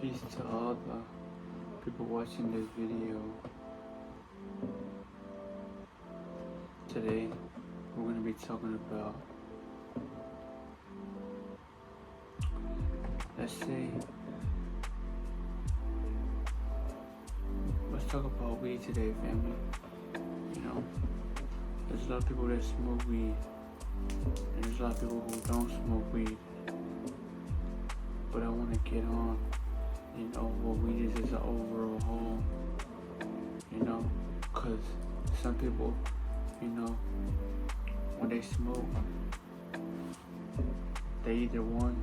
Peace to all the people watching this video. Today, we're going to be talking about, let's talk about weed today, family. There's a lot of people that smoke weed, and there's a lot of people who don't smoke weed. But I want to get on, what weed is as an overall whole, because some people, when they smoke, they either one,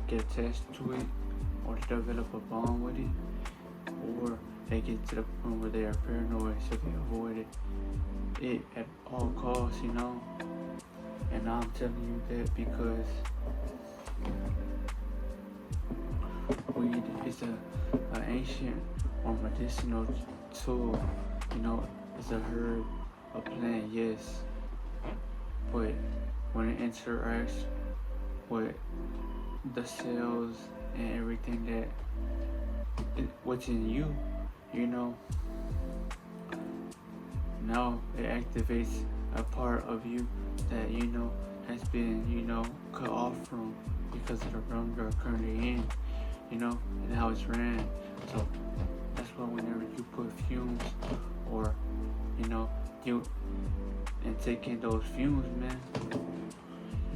get attached to it, or they develop a bond with it, or they get to the point where they are paranoid, so they avoid it at all costs, And I'm telling you that because weed is an ancient or medicinal tool, it's a herb, a plant, yes, but when it interacts with the cells and everything what's in you, now it activates a part of you that, has been, cut off from because of the realm you're currently in, and how it's ran. So that's why whenever you put fumes or, you and take in those fumes, man,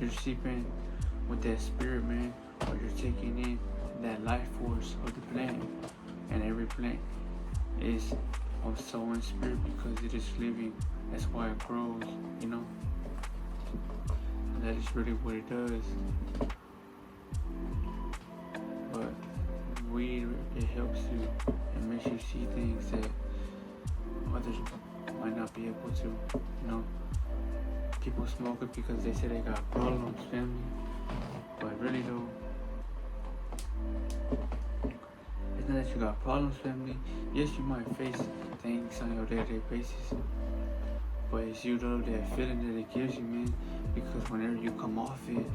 you're seeping with that spirit, man, or you're taking in that life force of the plant. And every plant is of soul and spirit because it is living. That's why it grows, And that is really what it does. But weed, it helps you and makes you see things that others might not be able to, People smoke it because they say they got problems, family. But really though, it's not that you got problems, family. Yes, you might face things on your day-to-day basis, but it's you though, that feeling that it gives you, man. Because whenever you come off it,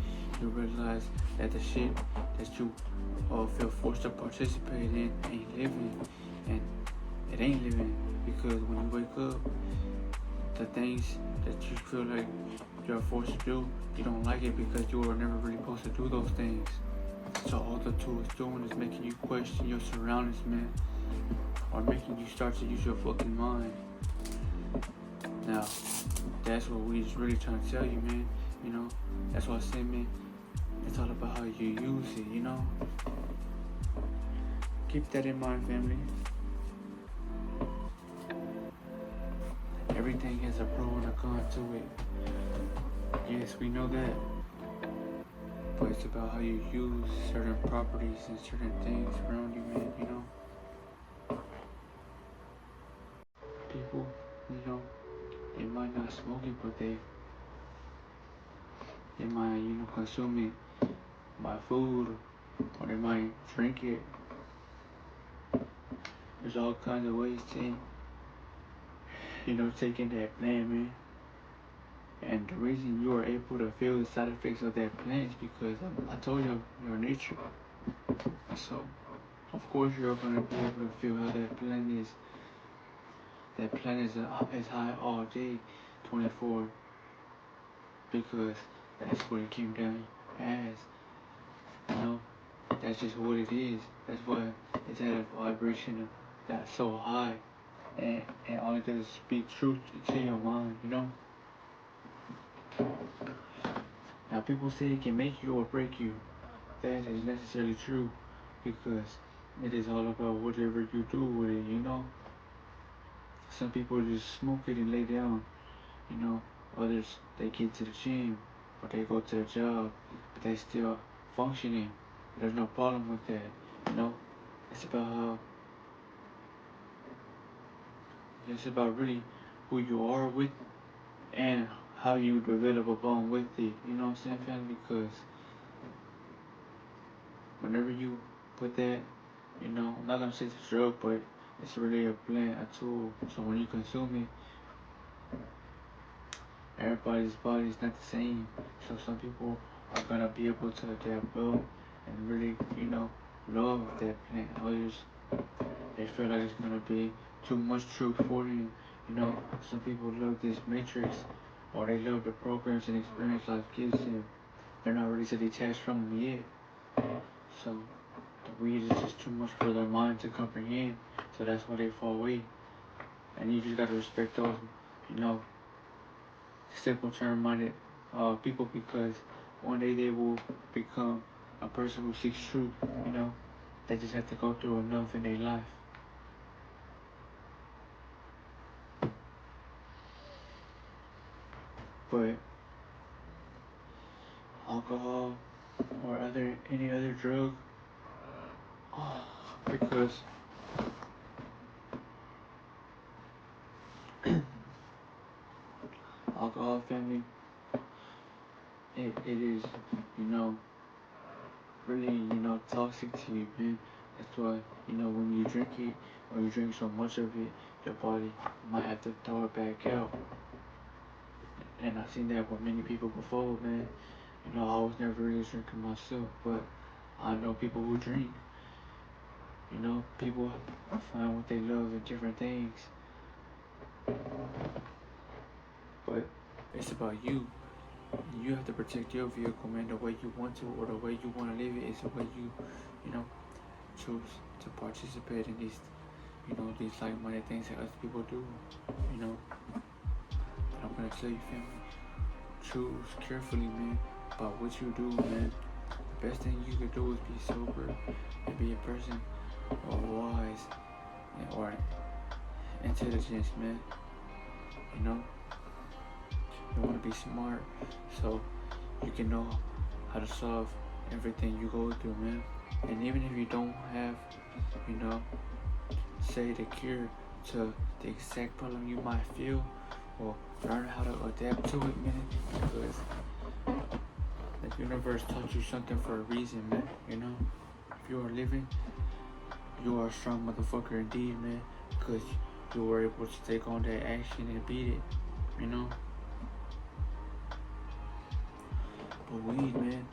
you realize that the shit that you feel forced to participate in ain't living, and it ain't living. Because when you wake up, the things that you feel like you're forced to do, you don't like it because you were never really supposed to do those things. So all the tool is doing is making you question your surroundings, man, or making you start to use your fucking mind. Now, that's what we is really trying to tell you, man. That's what I say, man. It's all about how you use it, Keep that in mind, family. Everything has a pro and a con to it. Yes, we know that. But it's about how you use certain properties and certain things around you, man, People, they might not smoke it, but they might, consume it by food, or they might drink it. There's all kinds of ways to, take in that plant, man. And the reason you are able to feel the side effects of that plant is because I told you your nature. So, of course, you're gonna be able to feel how that plant is. That plant is high all day, 24, because that's what it came down as. That's just what it is. That's why it's at a vibration that's so high, and all it does is speak truth to your mind, Now people say it can make you or break you. That is necessarily true, because it is all about whatever you do with it, Some people just smoke it and lay down, Others, they get to the gym, or they go to the job, but they still functioning. There's no problem with that, It's about it's about really who you are with and how you develop a bond with it. You know what I'm saying, family? Because whenever you put that, I'm not gonna say it's a drug, but it's really a plant, a tool. So when you consume it, everybody's body is not the same. So some people are gonna be able to adapt well and really, love that plant. Others, they feel like it's gonna be too much truth for you. You know, some people love this matrix, or they love the programs and experience life gives them. They're not ready to detach from them yet. So the weed is just too much for their mind to comprehend. So that's why they fall away. And you just gotta respect those, you know, simple term minded people, because one day they will become a person who seeks truth, you know. They just have to go through enough in their life. But alcohol or any other drug, because alcohol, family, it is, you know, really, you know, toxic to you, man. That's why, you know, when you drink it, or you drink so much of it, your body might have to throw it back out. And I've seen that with many people before, man. You know, I was never really drinking myself, but I know people who drink. You know, people find what they love in different things. But it's about you. You have to protect your vehicle, man, the way you want to, or the way you want to live it is the way you know, choose to participate in these, you know, these like-minded things that other people do, you know. But I'm gonna tell you, family, choose carefully, man, about what you do, man. The best thing you could do is be sober and be a person or wise or intelligence, man. You know, you want to be smart so you can know how to solve everything you go through, man. And even if you don't have, you know, say the cure to the exact problem you might feel, or learn how to adapt to it, man, because the universe taught you something for a reason, man. You know, if you are living, you are a strong motherfucker indeed, man, because you were able to take on that action and beat it, you know. But weed, man,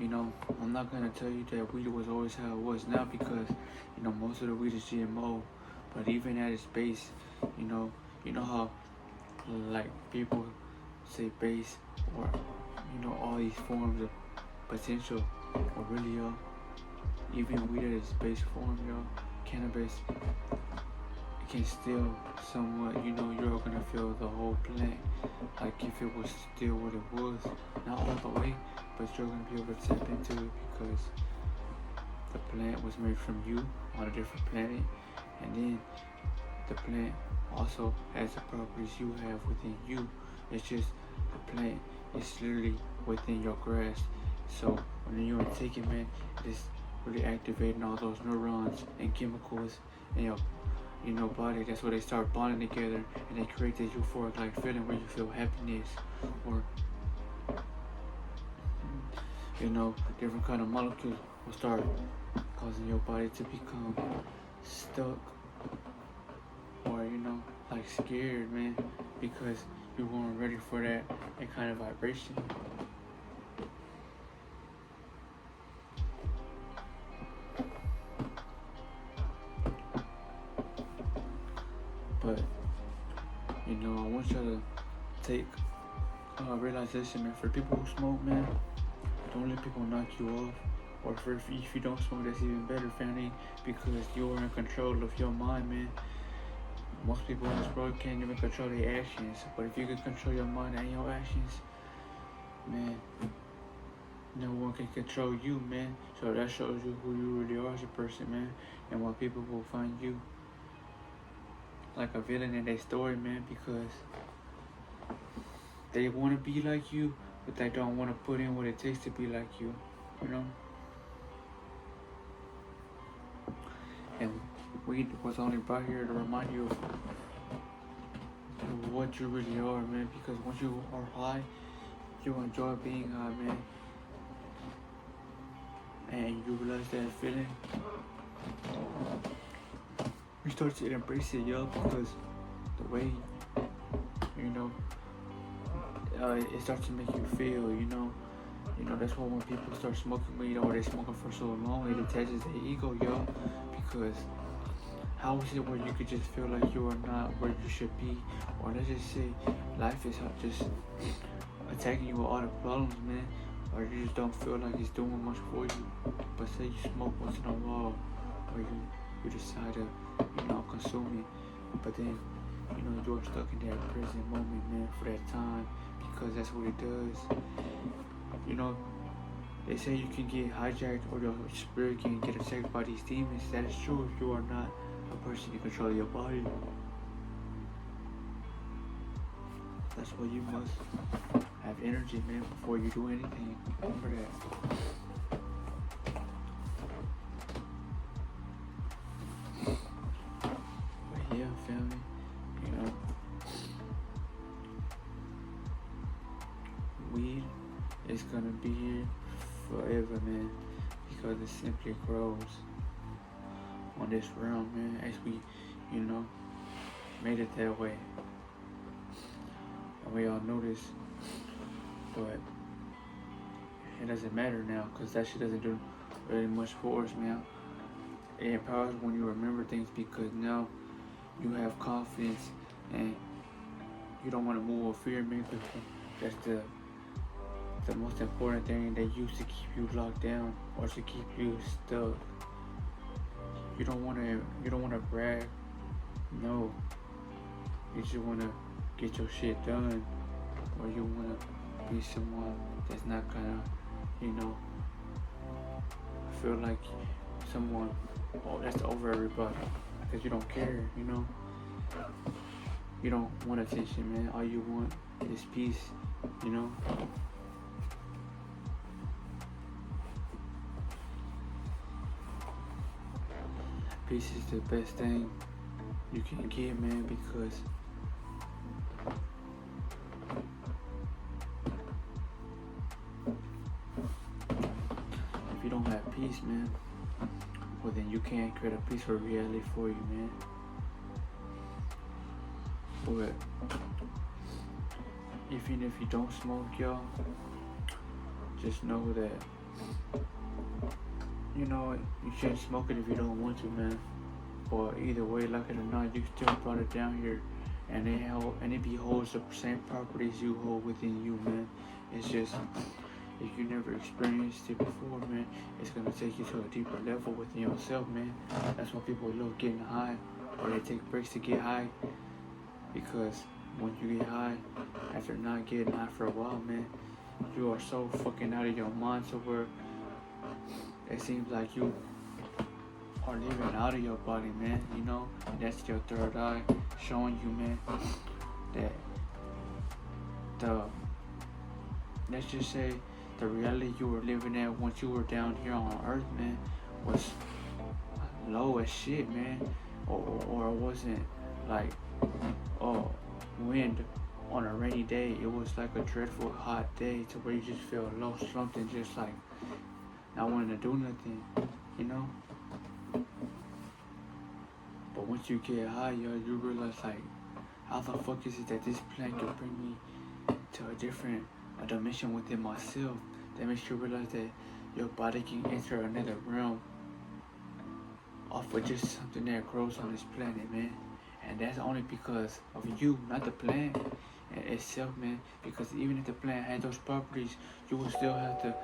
you know, I'm not gonna tell you that weed was always how it was now, because, you know, most of the weed is GMO. But even at its base, you know how, like, people say base, or, you know, all these forms of potential, or really, yo, even weed at its base form, yo, cannabis, it can still somewhat, you know, you're gonna feel the whole plant, like if it was still what it was, not all the way, but you're gonna be able to tap into it, because the plant was made from you on a different planet, and then the plant also has the properties you have within you. It's just the plant is literally within your grasp. So when you're taking, man, it is really activating all those neurons and chemicals in your, you know, body. That's where they start bonding together, and they create this euphoric like feeling where you feel happiness, or, you know, different kind of molecules will start causing your body to become stuck, or, you know, like scared, man, because you weren't ready for that kind of vibration. But, you know, I want y'all to take realization, man. For people who smoke, man, don't let people knock you off. Or if you don't smoke, that's even better, family, because you are in control of your mind, man. Most people in this world can't even control their actions, but if you can control your mind and your actions, man, no one can control you, man. So that shows you who you really are as a person, man, and why people will find you like a villain in their story, man, because they want to be like you, but they don't want to put in what it takes to be like you, you know. And weed was only brought here to remind you of what you really are, man, because once you are high, you enjoy being high, man, and you realize that feeling, you start to embrace it, yo, because the way, you know, it starts to make you feel, you know, You know, that's why when people start smoking weed or they smoking for so long, it attaches their ego, yo. Because how is it where you could just feel like you are not where you should be? Or let's just say life is just attacking you with all the problems, man. Or you just don't feel like it's doing much for you. But say you smoke once in a while, or you decide to, consume it. But then, you're stuck in that present moment, man, for that time. Because that's what it does. They say you can get hijacked or your spirit can get attacked by these demons. That is true if you are not a person to control your body. That's why you must have energy, man, before you do anything. Remember that. But yeah, family, weed is gonna be here forever, man, because it simply grows on this realm, man, as we, made it that way. And we all know this, but it doesn't matter now, because that shit doesn't do really much for us, man. It empowers when you remember things, because now you have confidence and you don't want to move with fear, man, because that's the most important thing that used to keep you locked down or to keep you stuck. You don't wanna brag. No. You just wanna get your shit done, or you wanna be someone that's not gonna, feel like someone that's over everybody, because you don't care, You don't want attention, man. All you want is peace, Peace is the best thing you can get, man, because if you don't have peace, man, well then you can't create a peaceful reality for you, man. But even if you don't smoke, y'all, just know that you shouldn't smoke it if you don't want to, man. But either way, like it or not, you still brought it down here, and it beholds the same properties you hold within you, man. It's just, if you never experienced it before, man, it's gonna take you to a deeper level within yourself, man. That's why people love getting high, or they take breaks to get high, because when you get high, after not getting high for a while, man, you are so fucking out of your mind, so where it seems like you are living out of your body, man, and that's your third eye showing you, man, that let's just say the reality you were living at once you were down here on earth, man, was low as shit, man, or it wasn't like, wind on a rainy day. It was like a dreadful hot day to where you just feel low, slumped, and just like not wanting to do nothing, But once you get high, you realize, like, how the fuck is it that this plant can bring me to a dimension within myself that makes you realize that your body can enter another realm off of just something that grows on this planet, man. And that's only because of you, not the plant itself, man. Because even if the plant had those properties, you would still have to,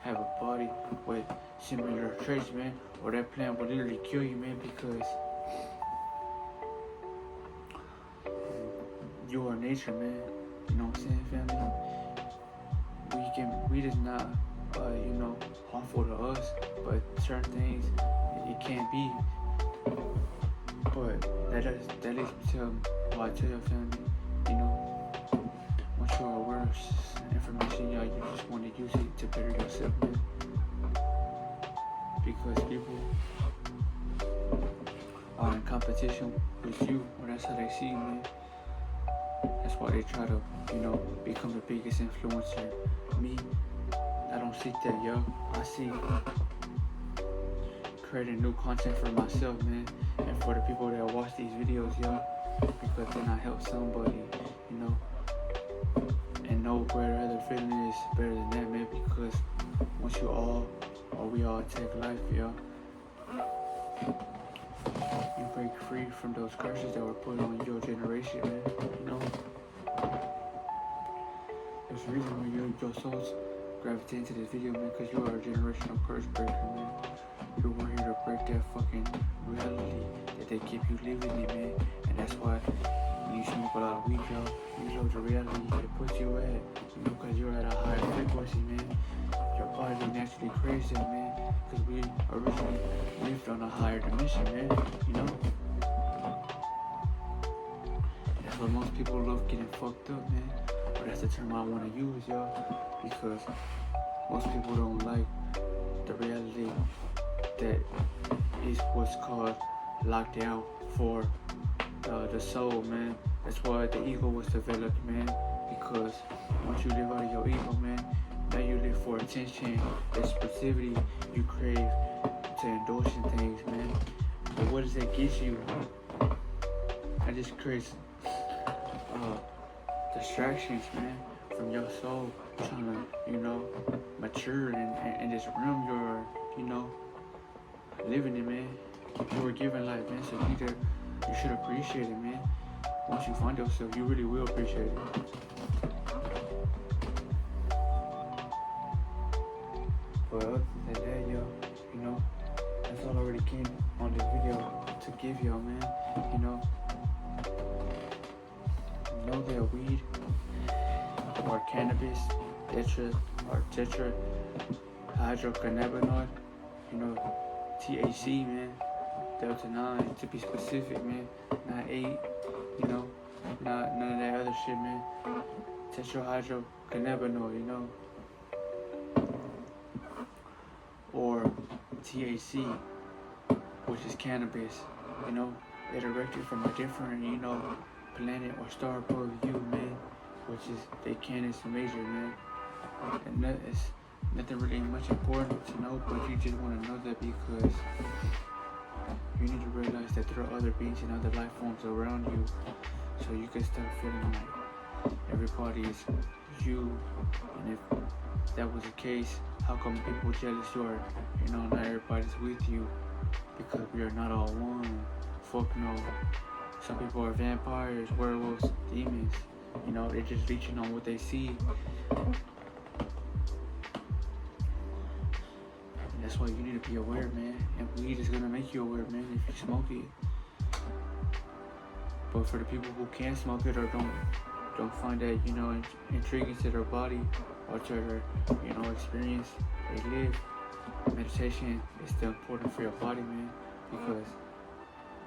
have a body with similar traits, man. Or that plant would literally kill you, man, because you are nature, man. You know what I'm saying, family? Weed is not, harmful to us, but certain things it can't be. But that leads me to what I tell your family, once you're aware of information, you just want to use it to better yourself, man. Because people are in competition with you, or that's how they see you, man. That's why they try to, become the biggest influencer. Me, I don't seek that, yo. I see creating new content for myself, man, and for the people that watch these videos, yo, because then I help somebody, and no greater other feeling is better than that, man, because once we all take life, yo, you break free from those curses that were put on your generation, man, you know. There's a reason why your souls gravitate to this video, man, because you are a generational curse breaker, man. You were here to break that fucking reality that they keep you living in, man. And that's why when you smoke a lot of weed, yo, you know the reality it puts you at, you know, because you're at a higher frequency, man. Your body naturally craves that, man, because we originally lived on a higher dimension, man, you know. That's why most people love getting fucked up, man. But that's the term I want to use, yo, because most people don't like the reality that is what's called lockdown for the soul, man. That's why the ego was developed, man, because once you live out of your ego, man, now you live for attention, expressivity, you crave to indulge in things, man. But what does that get you? That just creates distractions, man, from your soul trying to, you know, mature and this realm you're, you know, living in, man. You were given life, man, so you should appreciate it, man. Once you find yourself, you really will appreciate it. But other than that, yo, you know, that's all I already came on this video to give y'all, man. You know that weed or cannabis, tetra hydrocannabinoid, you know, THC, man, Delta 9 to be specific, man, not 8, you know, not none of that other shit, man. Tetrahydrocannabinol, you know, or THC, which is cannabis, you know, it erected from a different, you know, planet or star above you, man, which is the Canis Major, man. And that is nothing really much important to know, but you just want to know that because you need to realize that there are other beings and other life forms around you, so you can start feeling like everybody is you. And if that was the case, how come people jealous you are, you know, not everybody's with you? Because we are not all one. Fuck no. Some people are vampires, werewolves, demons. You know, they're just reaching on what they see. And that's why you need to be aware, man. And weed is gonna make you aware, man, if you smoke it. But for the people who can't smoke it or don't find that, you know, intriguing to their body or to their, you know, experience they live, meditation is still important for your body, man, because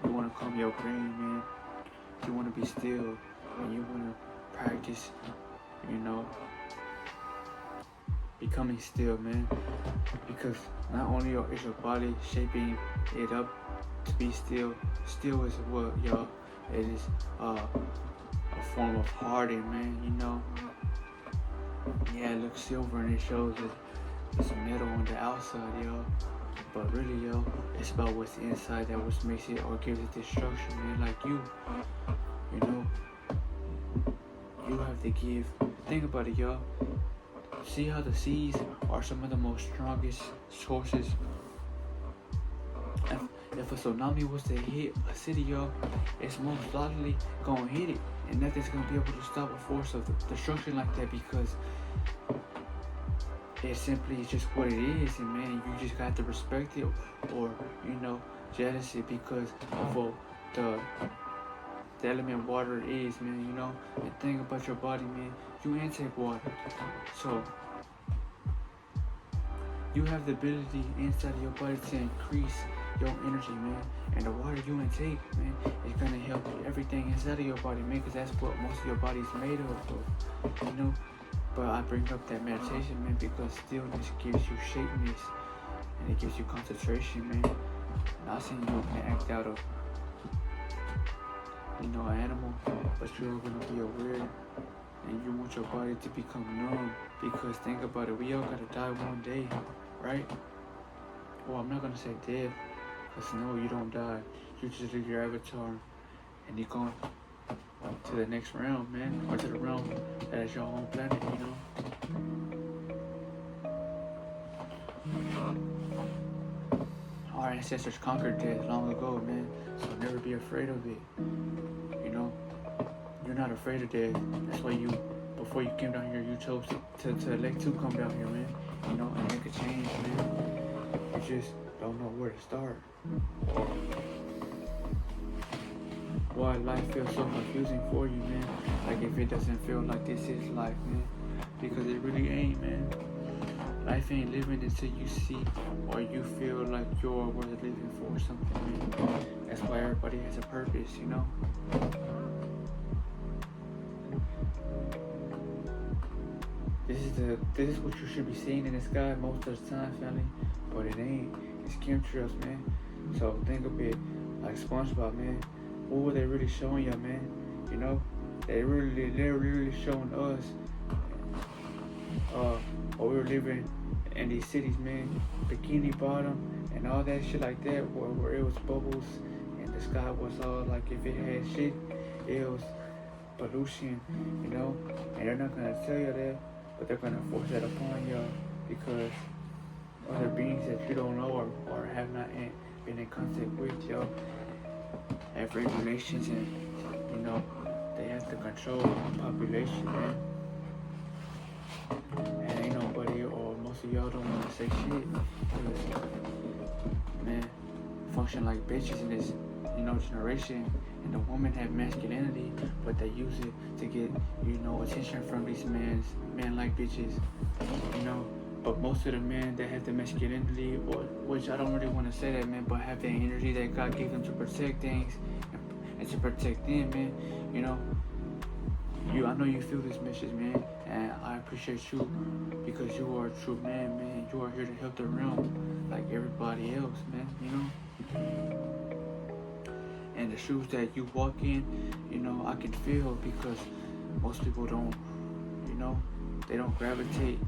you want to calm your brain, man. You want to be still, and you want to practice, you know, becoming still, man. Because not only is your body shaping it up to be still, still is what, y'all, it is a form of hardening, man, you know. Yeah, it looks silver and it shows that it's metal on the outside, yo. But really, yo, it's about what's inside that which makes it or gives it destruction, man. Like you know, you have to give. Think about it, yo. See how the seas are some of the most strongest sources. If a tsunami was to hit a city, yo, it's most likely gonna hit it, and nothing's gonna be able to stop a force of destruction like that because it simply is just what it is, and man, you just got to respect it or, you know, jealous it because of what the element water is, man, you know. And think about your body, man, you intake water, so you have the ability inside of your body to increase your energy, man. And the water you intake, man, is gonna help everything inside of your body, man, because that's what most of your body is made of, you know. But I bring up that meditation, man, because stillness gives you shapeness and it gives you concentration, man. Not saying you're gonna act out of, you know, an animal, but you're gonna be aware and you want your body to become numb. Because think about it, we all gotta die one day, right? Well, I'm not gonna say death, because no, you don't die. You just leave your avatar and you're gone to the next realm, man, or to the realm that is your own planet, you know. Our ancestors conquered death long ago, man, so never be afraid of it. You know, you're not afraid of death. That's why before you came down here, you chose to elect to come down here, man. You know, and make a change, man. You just don't know where to start. Why life feels so confusing for you, man. Like if it doesn't feel like this is life, man. Because it really ain't, man. Life ain't living until you see or you feel like you're worth living for something, man. That's why everybody has a purpose, you know. This is what you should be seeing in the sky most of the time, family. But it ain't. It's chemtrails, man. So think of it like SpongeBob, man. What were they really showing you, man? You know, they're really showing us what we were living in these cities, man. Bikini Bottom and all that shit like that, where it was bubbles and the sky was all like if it had shit, it was pollution, you know. And they're not gonna tell you that, but they're gonna force that upon you because other beings that you don't know or have not been in contact with, yo, have regulations and, you know, they have to control the population, man. And ain't nobody or most of y'all don't want to say shit. Because, man, function like bitches in this, you know, generation. And the women have masculinity, but they use it to get, you know, attention from these men like bitches, you know. But most of the men that have the masculinity, or which I don't really want to say that, man, but have the energy that God gave them to protect things and to protect them, man. You know, I know you feel this message, man, and I appreciate you because you are a true man, man. You are here to help the realm like everybody else, man. You know. And the shoes that you walk in, you know, I can feel because most people don't, you know, they don't gravitate,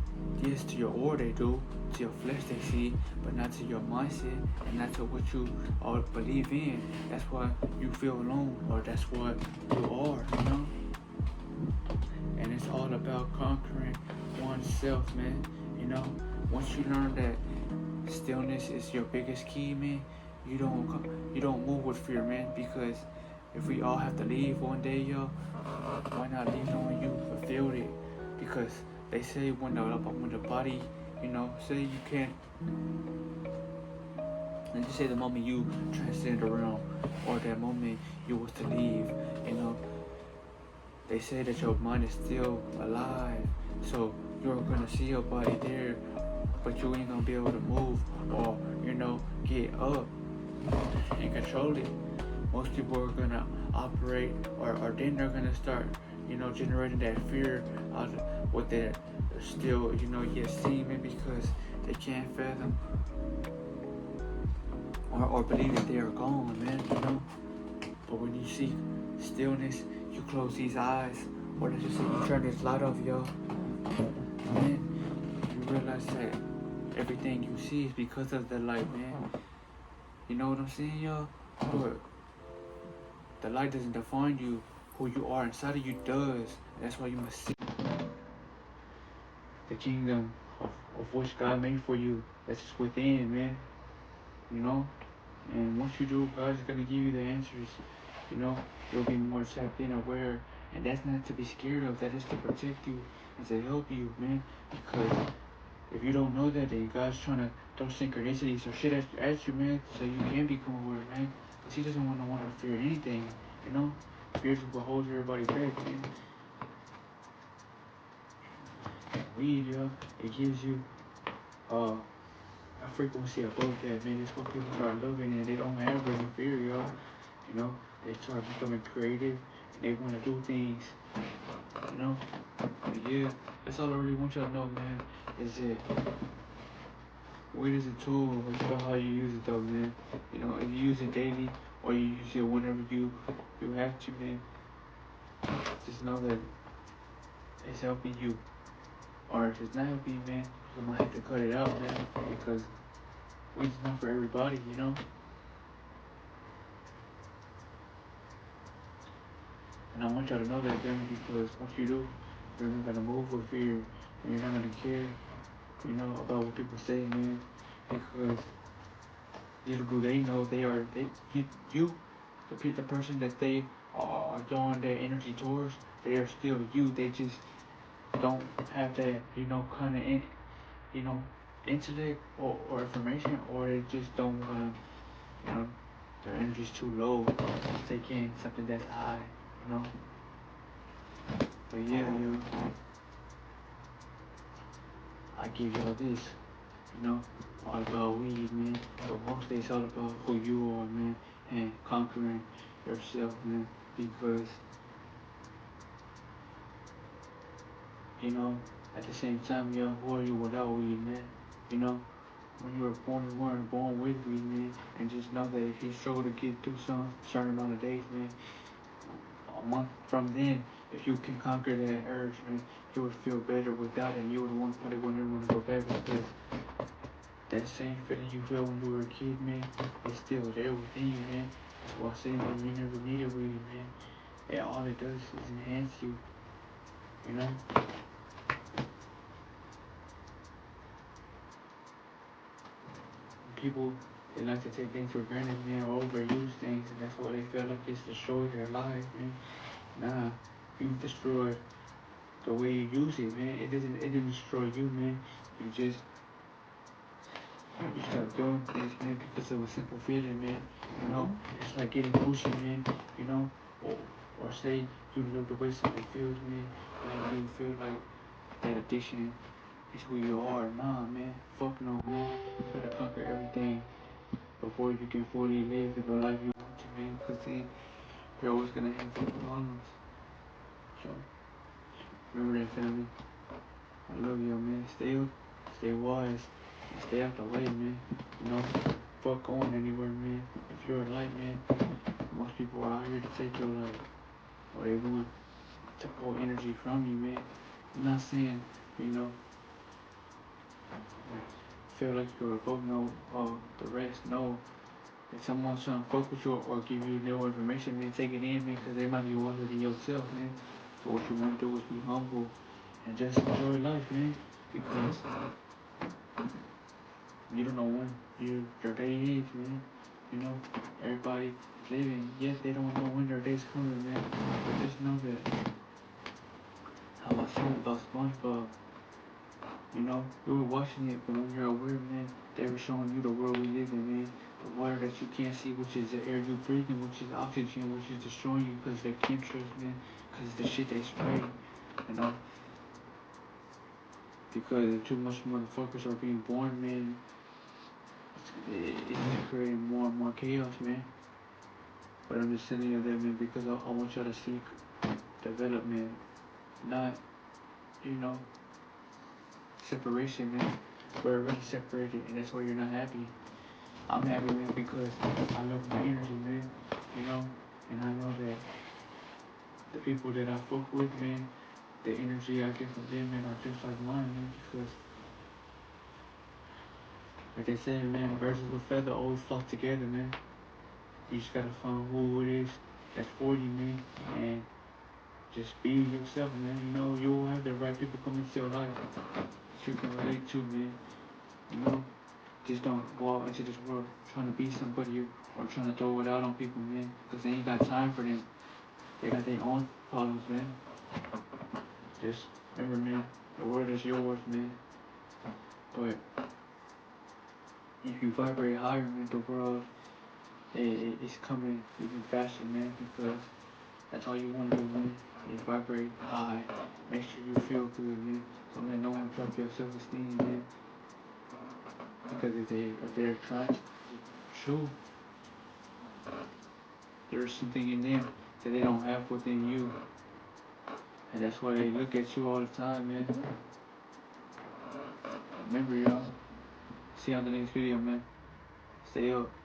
yes, to your aura, they do, to your flesh they see, but not to your mindset and not to what you all believe in. That's why you feel alone, or that's what you are, you know. And it's all about conquering oneself, man. You know, once you learn that stillness is your biggest key, man, you don't move with fear, man, because if we all have to leave one day, yo, why not leave knowing you fulfilled it? Because they say when the body, you know, say you can't, let's just say the moment you transcend the realm, or that moment you was to leave, you know, they say that your mind is still alive, so you're gonna see your body there, but you ain't gonna be able to move or, you know, get up and control it. Most people are gonna operate, or then they're gonna start, you know, generating that fear out of what they're still, you know, yet seeing, because they can't fathom or believe that they are gone, man, you know. But when you see stillness, you close these eyes, or let's just say you turn this light off, yo, man, you realize that everything you see is because of the light, man. You know what I'm saying, yo? But the light doesn't define you. Who you are inside of you does. That's why you must see the kingdom of which God made for you. That's just within, man. You know? And once you do, God's gonna give you the answers. You know? You'll be more tapped in, aware. And that's not to be scared of. That is to protect you and to help you, man. Because if you don't know that, then God's trying to throw synchronicities or shit at you, man, so you can become aware, man. Because He doesn't want to fear anything, you know? Fear will hold everybody back, man. And weed, yo, it gives you a frequency above that, man. It's what people start loving, and they don't have any fear, yo. You know, they start becoming creative, and they want to do things, you know. But yeah, that's all I really want y'all to know, man. Is that weed is a tool. It's about how you use it, though, man. You know, if you use it daily or you use it whenever you have to, man. Just know that it's helping you. Or if it's not helping you, man, you might have to cut it out, man, because weed's not for everybody, you know. And I want y'all to know that, family, because once you do, you're not gonna move with fear, and you're not gonna care, about what people say, man, because little do they know you, the person that they are throwing their energy towards, they are still you. They just don't have that, kind of, you know, intellect or information, or they just don't you know, their energy's too low to take in something that's high, you know. But yeah, I give y'all this, all about weed, man. But mostly it's all about who you are, man, and conquering yourself, man. Because, at the same time, who are you without weed, man? You know, when you were born, you weren't born with weed, man. And just know that if you struggle to get through some certain amount of days, man, a month from then, if you can conquer that urge, man, you would feel better without it. And you would probably wouldn't want to go back because that same feeling you felt when you were a kid, man, is still there within you, man. That's why I say, man, you never needed weed, man. And all it does is enhance you, you know? People, they like to take things for granted, man, or overuse things, and that's why they feel like it's destroyed their life, man. Nah, you destroy the way you use it, man. It didn't destroy you, man. You start doing things, man, because of a simple feeling, man. It's like getting pushy, man, or, or say you know the way something feels, man, and you feel like that addiction is who you are. Nah, man, fuck no, man. You gotta conquer everything before you can fully live the life you want to, man, because then you're always gonna have problems. So, remember that, family. I love you, man. Stay wise, and stay out the way, man. Fuck going anywhere, man. If you're a light, man, most people are out here to take your light, or they want to pull energy from you, man. I'm not saying, you know, feel like you're above the rest. No, if someone's trying to fuck with you or give you new information, man, take it in, man, because they might be wiser than yourself, man. So what you want to do is be humble and just enjoy life, man, because you don't know when your day is, man. Everybody is living, yes, they don't know when their day's coming, man. But just know that, how I said about SpongeBob, you were watching it, but when you're aware, man, they were showing you the world we live in, man. The water that you can't see, which is the air you breathing, which is oxygen, which is destroying you because they're chemtrails, man. Because the shit they spray, you know. Because too much motherfuckers are being born, man. It's just creating more and more chaos, man. But I'm just telling you that, man, because I want y'all to seek development, not, you know, separation, man. We're already separated, and that's why you're not happy. I'm happy, man, because I love my energy, man, and I know that the people that I fuck with, man, the energy I get from them, man, are just like mine, man, because, like they say, man, birds of a feather always flock together, man. You just gotta find who it is that's for you, man, and just be yourself, man. You'll have the right people come into your life that you can relate to, man. Just don't go out into this world trying to be somebody or trying to throw it out on people, man, because they ain't got time for them. They got their own problems, man. Just remember, man, the world is yours, man. But if you vibrate higher, man, the world is coming even faster, man, because that's all you want to do, man. Is vibrate high. Make sure you feel good, man. Don't let no one drop your self-esteem, man. Because if they're trying to show there's something in them that they don't have within you. And that's why they look at you all the time, man. Remember, y'all. See you on the next video, man. Stay up.